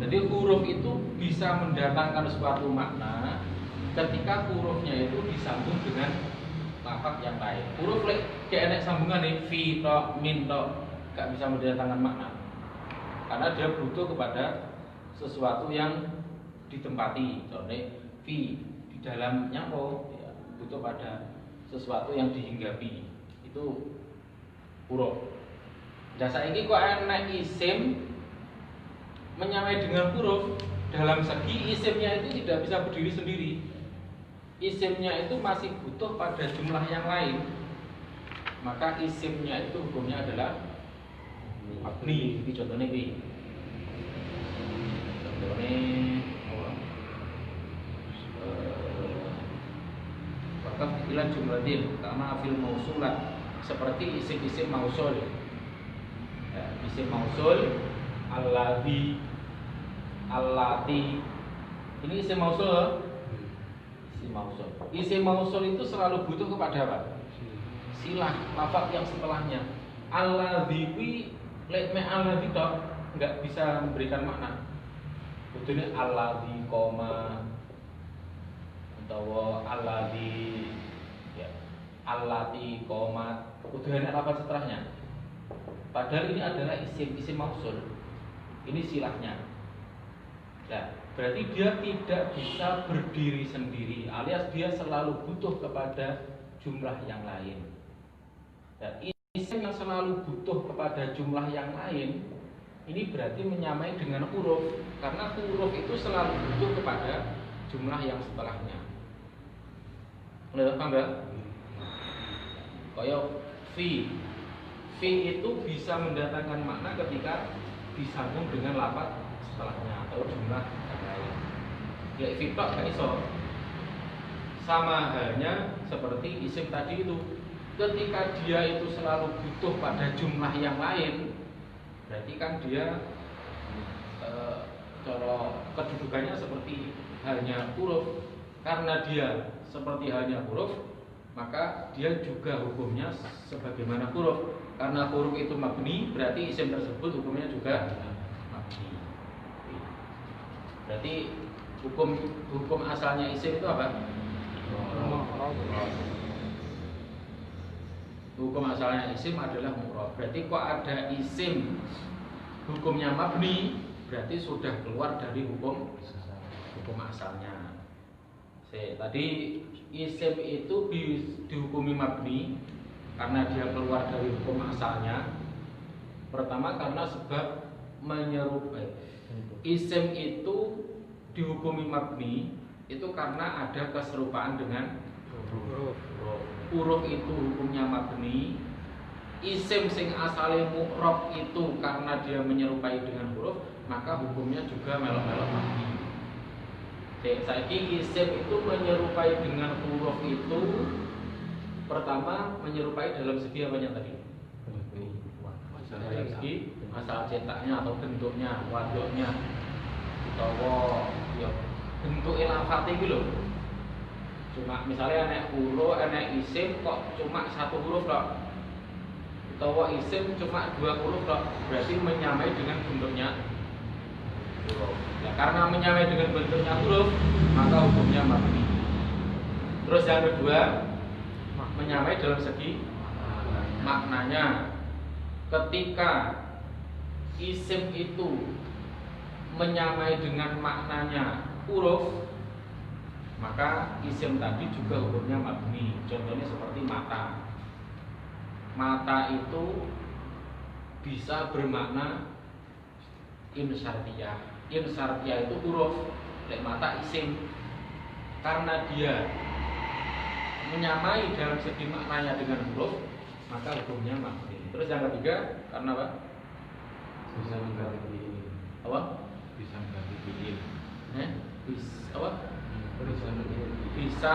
Jadi huruf itu bisa mendatangkan suatu makna ketika hurufnya itu disambung dengan lafaz yang lain. Huruf kayak enek sambungan nih, fi, to, min, to, gak bisa mendatangkan makna. Karena dia butuh kepada sesuatu yang ditempati. Contohnya fi di dalamnya ya, butuh pada sesuatu yang dihinggapi. Itu huruf. Dasar ini kok enek isim menyamai dengan huruf dalam segi isimnya itu tidak bisa berdiri sendiri. Isimnya itu masih butuh pada jumlah yang lain, maka isimnya itu hukumnya adalah mabni. Ini contohnya ini. Contohnya wakaf ilan jumlatin karena fil mausulat seperti isim-isim mausul. Ya, isim mausul alladhi, allati. Ini isim mausul. Isim mausul itu selalu butuh kepada apa? Silah, lafaz yang setelahnya. Alladzi wi lek me alladzi tok enggak bisa memberikan makna. Butuhnya alladzi koma atau alladzi ya. Allati koma. Butuhnya lafaz setelahnya. Padahal ini adalah isim mausul. Ini silahnya. Nah, berarti dia tidak bisa berdiri sendiri, alias dia selalu butuh kepada jumlah yang lain. Dan isim yang selalu butuh kepada jumlah yang lain, ini berarti menyamai dengan huruf, karena huruf itu selalu butuh kepada jumlah yang setelahnya. Lihat apa enggak? Kayak fi itu bisa mendatangkan makna ketika disambung dengan lafaz setelahnya atau jumlah yang lain. Ya fitok gak iso. Sama halnya seperti isim tadi itu. Ketika dia itu selalu butuh pada jumlah yang lain, berarti kan dia cara kedudukannya seperti halnya huruf. Karena dia seperti halnya huruf, maka dia juga hukumnya sebagaimana huruf. Karena huruf itu mabni, berarti isim tersebut hukumnya juga mabni. Berarti hukum asalnya isim itu apa? Hukum asalnya isim adalah mu'rab. Berarti kok ada isim hukumnya mabni, berarti sudah keluar dari hukum asalnya. Tadi isim itu dihukumi mabni karena dia keluar dari hukum asalnya. Pertama karena sebab menyerupai. Isim itu dihukumi mabni itu karena ada keserupaan dengan huruf. Huruf itu hukumnya mabni. Isim sing asale mu'rab itu karena dia menyerupai dengan huruf, maka hukumnya juga melok-melok mabni. Saiki isim itu menyerupai dengan huruf itu pertama menyerupai dalam segi apanya tadi? Dalam segi asal cetaknya atau bentuknya, wadoknya, utawa ya bentuk lafate iki lho. Cuma misalnya enek huruf, enek isim kok cuma satu huruf tok. Utawa isim cuma dua huruf tok, berarti menyamai dengan bentuknya huruf. Ya, karena menyamai dengan bentuknya huruf, maka hukumnya mabni. Terus yang kedua, menyamai dalam segi maknanya. Ketika isim itu menyamai dengan maknanya huruf, maka isim tadi juga hukumnya mabni. Contohnya seperti mata. Mata itu bisa bermakna insyartiyah. Insyartiyah itu huruf, lek mata isim. Karena dia menyamai dalam segi maknanya dengan huruf, maka hukumnya mabni. Terus yang ketiga, karena apa?
Bisa mengganti fiil.
Apa?
Bisa mengganti fiil.
Apa?
Bisa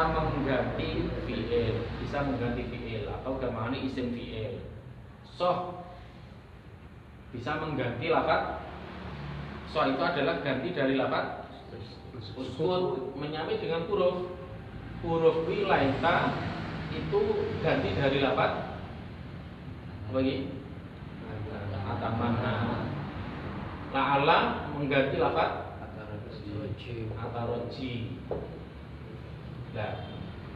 mengganti fiil.
Bisa mengganti fiil atau gamane isim fiil. Bisa mengganti lafaz. Itu adalah ganti dari lafaz uskut menyamai dengan huruf. Huruf laita itu ganti dari lafaz apa lagi? Atamana. La'ala mengganti lafaz ataroji. Nah,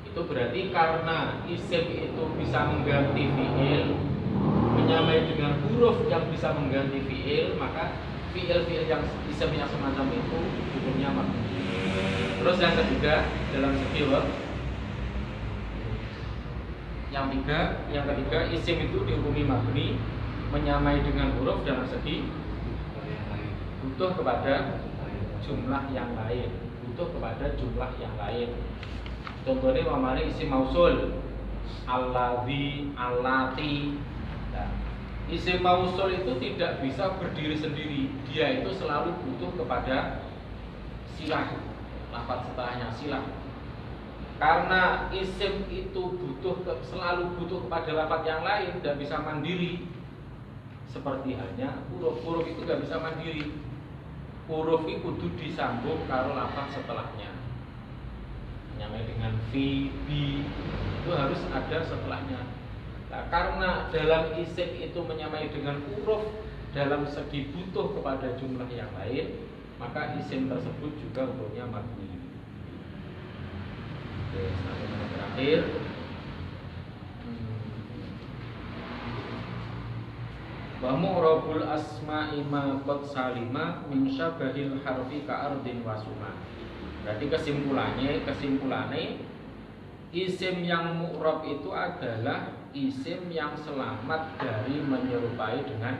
itu berarti karena isim itu bisa mengganti fiil, menyamai dengan huruf yang bisa mengganti fiil, maka fiil-fiil yang isim yang semacam itu hukumnya mabni. Terus yang ketiga dalam segi yang ketiga isim itu dihukumi mabni menyamai dengan huruf dalam segi butuh kepada jumlah yang lain. Contohnya mamane isim mausul, alladzi, allati. Nah, isim mausul itu tidak bisa berdiri sendiri. Dia itu selalu butuh kepada silah, lafaz setelahnya silah. Karena isim itu selalu butuh kepada lafaz yang lain, tidak bisa mandiri. Seperti halnya huruf itu tidak bisa mandiri. Huruf itu kudu disambung karo lafaz setelahnya. Menyamai dengan fi, bi, itu harus ada setelahnya. Nah, karena dalam isim itu menyamai dengan huruf dalam segi butuh kepada jumlah yang lain, maka isim tersebut juga hukumnya mabni. Oke, sampai yang terakhir. Wa mu'rabul asma'i ma qad salima min syabahil harfi ka ardin wa suma. Berarti kesimpulannya isim yang mu'rab itu adalah isim yang selamat dari menyerupai dengan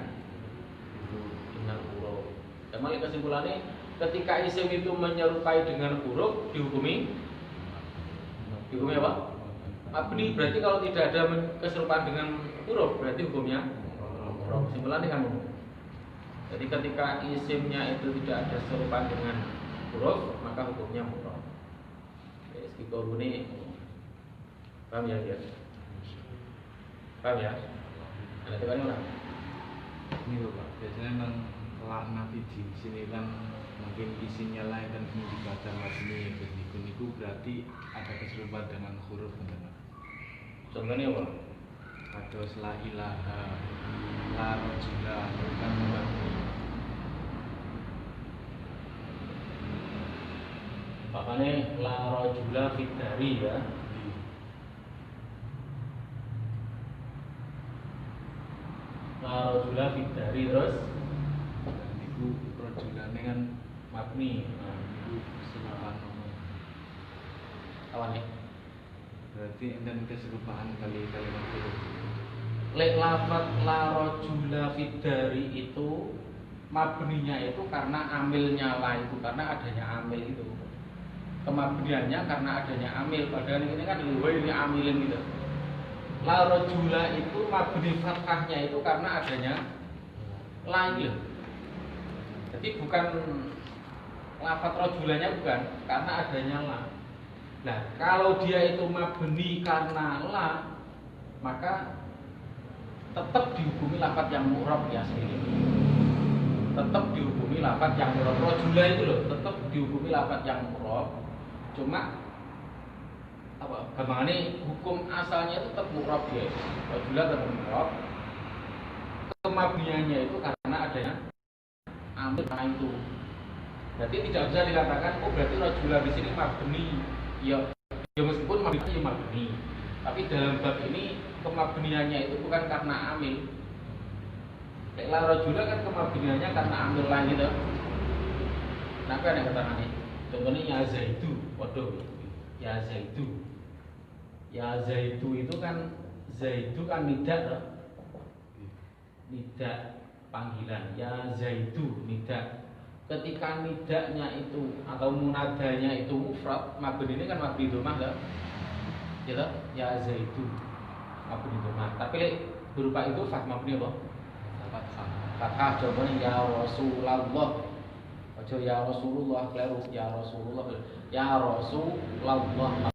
huruf. Kemudian kesimpulannya ketika isim itu menyerupai dengan huruf dihukumi apa? Mabni. Berarti kalau tidak ada keserupaan dengan huruf berarti hukumnya mu'rab. Kesimpulannya kamu. Jadi ketika isimnya itu tidak ada serupaan dengan huruf maka hukumnya mu'rab. Sekitar ini paham ya dia? Paham ya? Ada tekan orang?
Ini loh Pak, biasanya memang nanti di sini kan mungkin isinya lain kan ini dibaca mabni itu berarti ada keserupaan dengan huruf benar.
Contohnya apa?
Ada la ilaha, la rajula, kan mabni.
Makanya la rajula fid dari ya. La rajula fid dari terus
niku rajulane kan
mabni.
niku keserupaan nomor.
Awane.
Berarti enten keserupaan kali kalimat itu.
Lek lafat la rajula fid dari itu mabninya itu karena amilnya la itu, karena adanya amil itu. Kemabniannya karena adanya amil, padahal ini kan ini amilin gitu. La rajula itu mabni fathahnya itu karena adanya la gitu. Jadi bukan lafat rajulanya, bukan, karena adanya la. Nah, kalau dia itu mabni karena la, maka tetap dihukumi lafat yang mu'rab ya sendiri. Tetap dihukumi lafat yang mu'rab. Rajula itu loh, tetap dihukumi lafat yang mu'rab. Cuma apa? Gampangannya hukum asalnya itu tetap mu'rab ya. Rajula tetap mu'rab. Kemabniannya itu karena adanya amil itu. Berarti tidak bisa dikatakan oh berarti rajula di sini mabni. Ya meskipun mabni ya mabni. Tapi dalam bab ini kemabniannya itu bukan karena amil. Kayak la rajula kan kemabniannya karena amil lain gitu. Nah, apa yang keterangannya? Contohnya ya zaitu, waduh, ya zaitu. Ya zaitu itu kan zaitu kan nidak loh. Nidak panggilan. Ya zaitu nidak. Ketika nidaknya itu atau munadanya itu mufrad, mabni ini kan mabni domah loh. Gitu? Ya zaitu mabni domah. Tapi berupa itu mabni apa? Fathah. Contohnya ya Rasulullah. Ojo ya Rasulullah kleru, ya Rasulullah. Ya Rasulullah.